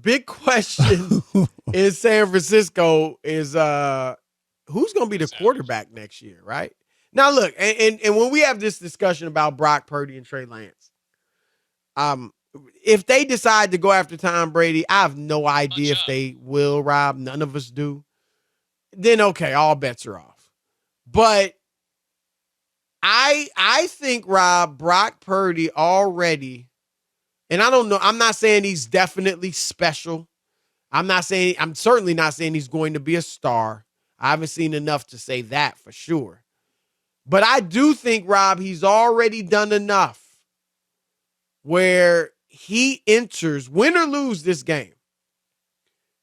Big question in San Francisco is who's going to be the quarterback next year, right? Now, look, and when we have this discussion about Brock Purdy and Trey Lance, if they decide to go after Tom Brady, I have no idea if they will, Rob. None of us do. Then, okay, all bets are off. But I think, Rob, Brock Purdy already, and I don't know, I'm not saying he's definitely special. I'm certainly not saying he's going to be a star. I haven't seen enough to say that for sure. But I do think, Rob, he's already done enough where he enters, win or lose this game,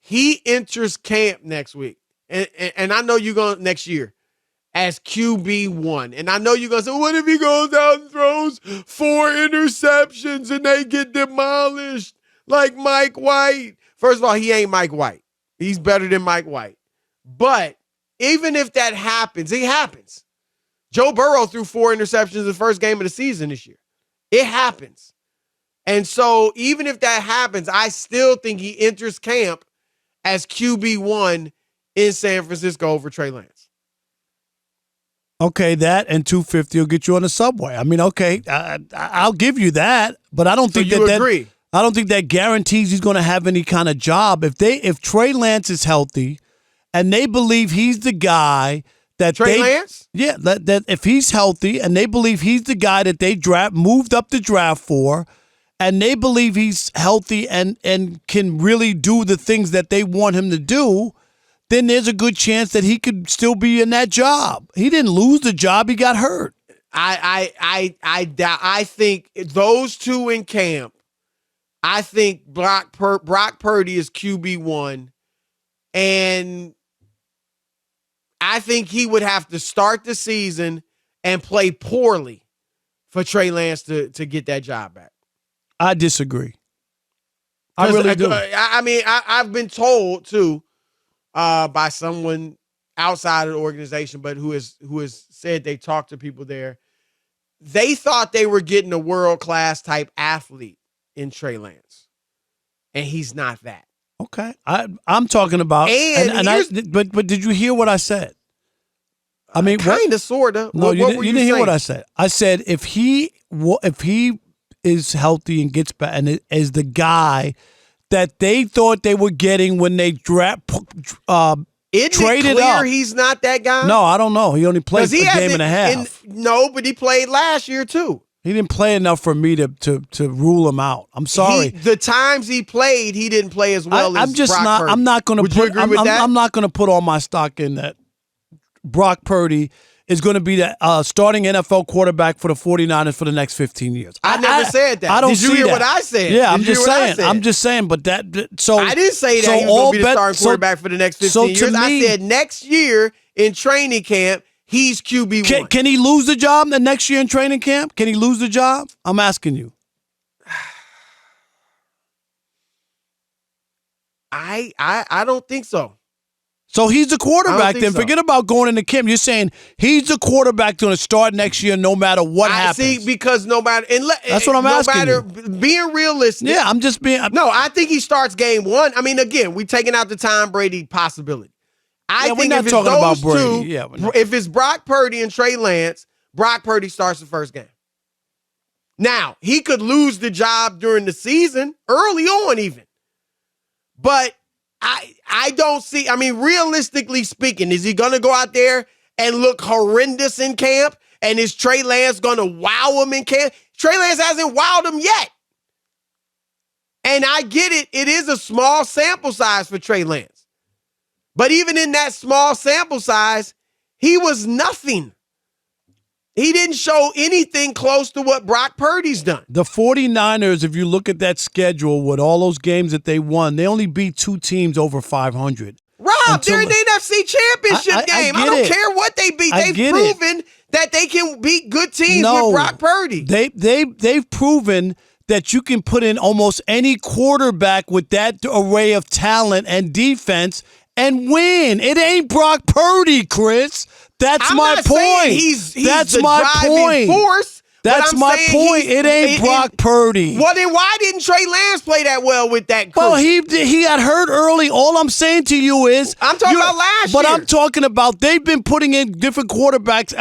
he enters camp next week. And I know you're going next year as QB1. And I know you're going to say, what if he goes out and throws 4 interceptions and they get demolished like Mike White? First of all, he ain't Mike White. He's better than Mike White. But even if that happens, it happens. Joe Burrow threw 4 interceptions in the first game of the season this year. It happens. And so even if that happens, I still think he enters camp as QB1 in San Francisco over Trey Lance. Okay, that and $250 will get you on the subway. I mean, okay, I'll give you that, but I don't think you agree. I don't think that guarantees he's going to have any kind of job. If Trey Lance is healthy, and they believe he's the guy that Trey Lance, yeah, that if he's healthy, and they believe he's the guy that they moved up the draft for, and they believe he's healthy and can really do the things that they want him to do, then there's a good chance that he could still be in that job. He didn't lose the job; he got hurt. I think those two in camp. I think Brock Purdy is QB1, and I think he would have to start the season and play poorly for Trey Lance to get that job back. I disagree. I really do. I mean, I've been told too. By someone outside of the organization, but who has said they talked to people there. They thought they were getting a world-class type athlete in Trey Lance, and he's not that. Okay, I'm talking about. But did you hear what I said? I mean, kind of, sort of. No, you didn't hear what I said. I said if he is healthy and gets back and is the guy that they thought they were getting when they traded up. He's not that guy? No, I don't know. He only played a game and a half. No, but he played last year too. He didn't play enough for me to rule him out. I'm sorry. The times he played, he didn't play as well as Brock Purdy. I'm not going to put. You agree with that? I'm not going to put all my stock in that. Brock Purdy is going to be the starting NFL quarterback for the 49ers for the next 15 years. I never said that. I don't Did you hear that. what I said? Yeah, I'm just saying. But so I didn't say that he was going to be the starting quarterback for the next 15 years. I said next year in training camp, he's QB1. Can he lose the job the next year in training camp? Can he lose the job? I'm asking you. I don't think so. So he's the quarterback then. So. Forget about going into camp. You're saying he's the quarterback going to start next year no matter what happens. See, because that's what I'm asking you. Being realistic. Yeah, I'm just being. No, I think he starts game 1. I mean, again, we're taking out the Tom Brady possibility. I think we're not talking about Brady. If it's Brock Purdy and Trey Lance, Brock Purdy starts the first game. Now, he could lose the job during the season, early on even. But I don't see, I mean, realistically speaking, is he going to go out there and look horrendous in camp? And is Trey Lance going to wow him in camp? Trey Lance hasn't wowed him yet. And I get it. It is a small sample size for Trey Lance. But even in that small sample size, he was nothing. He didn't show anything close to what Brock Purdy's done. The 49ers, if you look at that schedule with all those games that they won, they only beat 2 teams over 500. Rob, they're in the NFC Championship game. I don't care what they beat. They've proven that they can beat good teams with Brock Purdy. They've proven that you can put in almost any quarterback with that array of talent and defense and win. It ain't Brock Purdy, Chris. That's my point. He's That's the my driving point. force, That's my point. It ain't Brock Purdy. Well, then why didn't Trey Lance play that well with that crew? Well, he got hurt early. All I'm saying to you is I'm talking about last year. But I'm talking about they've been putting in different quarterbacks.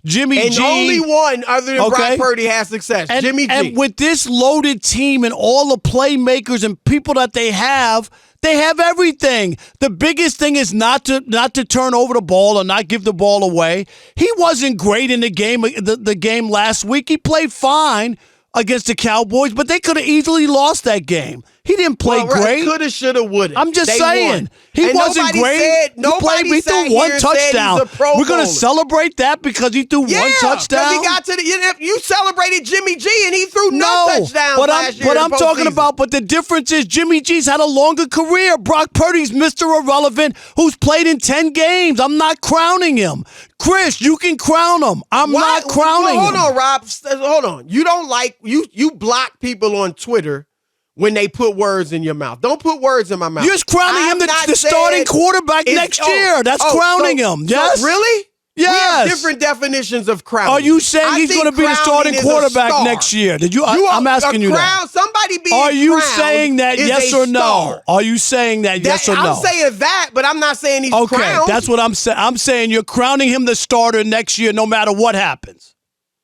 Jimmy G. And only one other than Brock Purdy has success. Jimmy G. And with this loaded team and all the playmakers and people that they have everything. The biggest thing is not to turn over the ball or not give the ball away. He wasn't great in the game last week. He played fine against the Cowboys, but they could have easily lost that game. He didn't play great. Coulda, shoulda, woulda. I'm just saying. Won. He and wasn't great. He threw one touchdown. We're going to celebrate that because he threw one touchdown? Yeah, because he got to the – you celebrated Jimmy G, and he threw no touchdowns last year. But I'm talking about – but the difference is Jimmy G's had a longer career. Brock Purdy's Mr. Irrelevant who's played in 10 games. I'm not crowning him. Chris, you can crown him. I'm not crowning him. Hold on, Rob. Hold on. You don't like – you block people on Twitter when they put words in your mouth. Don't put words in my mouth. You're just crowning him the starting quarterback next year. That's crowning him. Yes? So really? Yes. We have different definitions of crowning. Are you saying he's going to be the starting quarterback next year? I'm asking you that. Somebody being Are you saying that yes or no? Star. Are you saying that yes or no? I'm saying that, but I'm not saying he's crowned. Okay, that's what I'm saying. I'm saying you're crowning him the starter next year no matter what happens.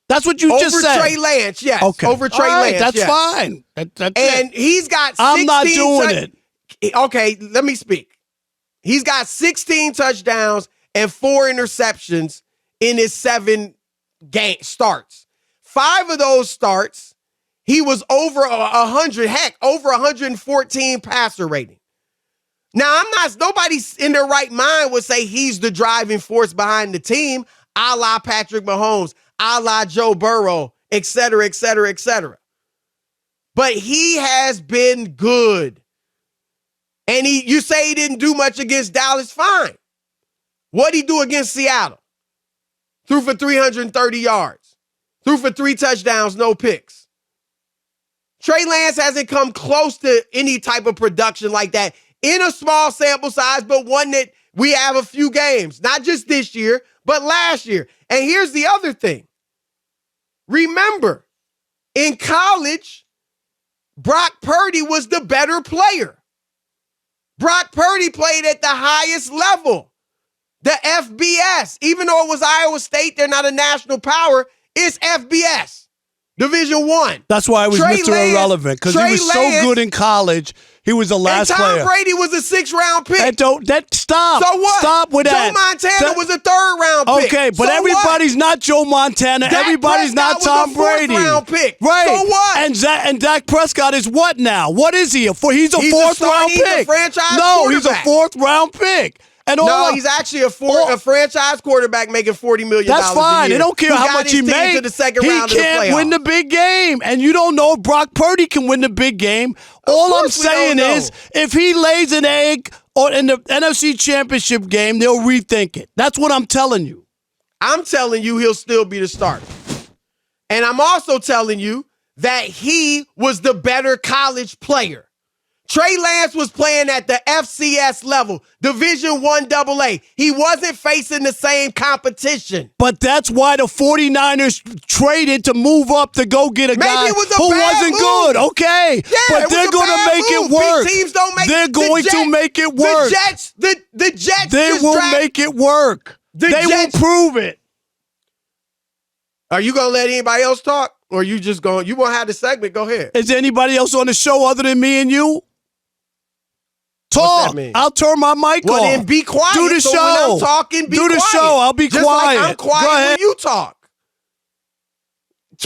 That's what you just said. Over Trey Lance, yes. Okay. Over Trey Lance, that's fine. That's and he's got 16 I'm not doing it. Okay, let me speak. He's got 16 touchdowns and 4 interceptions in his 7 game starts. 5 of those starts, he was over 100, over 114 passer rating. Now, nobody in their right mind would say he's the driving force behind the team, a la Patrick Mahomes, a la Joe Burrow, et cetera, et cetera, et cetera. But he has been good. And you say he didn't do much against Dallas, fine. What'd he do against Seattle? Threw for 330 yards. Threw for 3 touchdowns, no picks. Trey Lance hasn't come close to any type of production like that in a small sample size, but one that we have a few games, not just this year, but last year. And here's the other thing. Remember, in college, Brock Purdy was the better player. Brock Purdy played at the highest level. The FBS, even though it was Iowa State, they're not a national power, it's FBS, Division I. That's why it was Mr. Irrelevant, because he was so good in college. He was the last player. And Tom Brady was a 6th-round pick. Stop. So what? Stop with that. Joe Montana was a 3rd-round pick. Okay, but so everybody's not Joe Montana. Everybody's not Tom Brady. Was a 4th-round pick. Right. So what? And Dak Prescott is what now? What is he? He's a 4th-round pick. He's a franchise He's a 4th-round pick. He's actually a franchise quarterback making $40 million. That's fine. They don't care how much he made. To the second round he can't win the big game. And you don't know if Brock Purdy can win the big game. All I'm saying is if he lays an egg in the NFC Championship game, they'll rethink it. That's what I'm telling you. I'm telling you he'll still be the starter. And I'm also telling you that he was the better college player. Trey Lance was playing at the FCS level, Division I AA. He wasn't facing the same competition. But that's why the 49ers traded to move up to go get a guy who wasn't good. Okay. Yeah, but they're going to make it work. Big teams don't make They're going to make it work. The Jets. They will make it work. They will prove it. Are you going to let anybody else talk? Or you just going, you won't have the segment? Go ahead. Is there anybody else on the show other than me and you? Talk. I'll turn my mic on. Well, then be quiet. Do the show. When I'm talking, be quiet. Do the show. I'll be quiet. Like I'm quiet when you talk.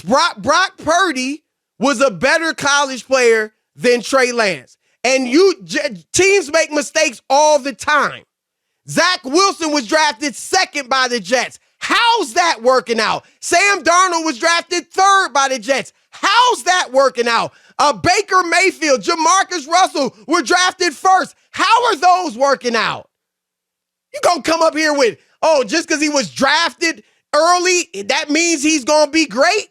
Brock Purdy was a better college player than Trey Lance. And teams make mistakes all the time. Zach Wilson was drafted 2nd by the Jets. How's that working out? Sam Darnold was drafted 3rd by the Jets. How's that working out? Baker Mayfield, Jamarcus Russell were drafted 1st. How are those working out? You gonna come up here with, just because he was drafted early, that means he's gonna be great?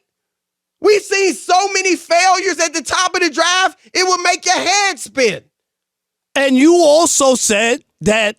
We've seen so many failures at the top of the draft, it would make your head spin. And you also said that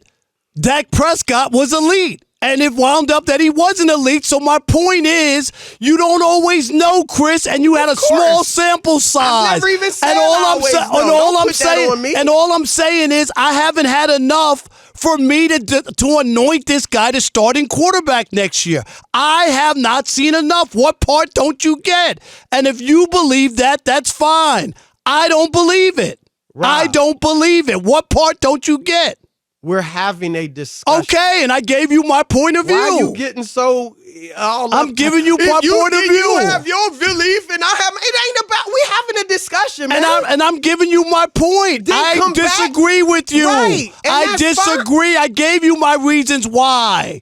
Dak Prescott was elite. And it wound up that he wasn't elite. So my point is, you don't always know, Chris, and you had a small sample size. I've never even said and all I I'm always saying, know. and all Don't I'm put that saying, on me. and all I'm saying is, I haven't had enough for me to anoint this guy the starting quarterback next year. I have not seen enough. What part don't you get? And if you believe that, that's fine. I don't believe it. Rob, I don't believe it. What part don't you get? We're having a discussion. Okay, and I gave you my point of view. Why are you getting so all I'm up? giving you my point of view. You have your belief, and I have. It ain't about. We having a discussion, man. And I'm giving you my point. Then I come disagree with you. Right, and I that's disagree. I gave you my reasons why.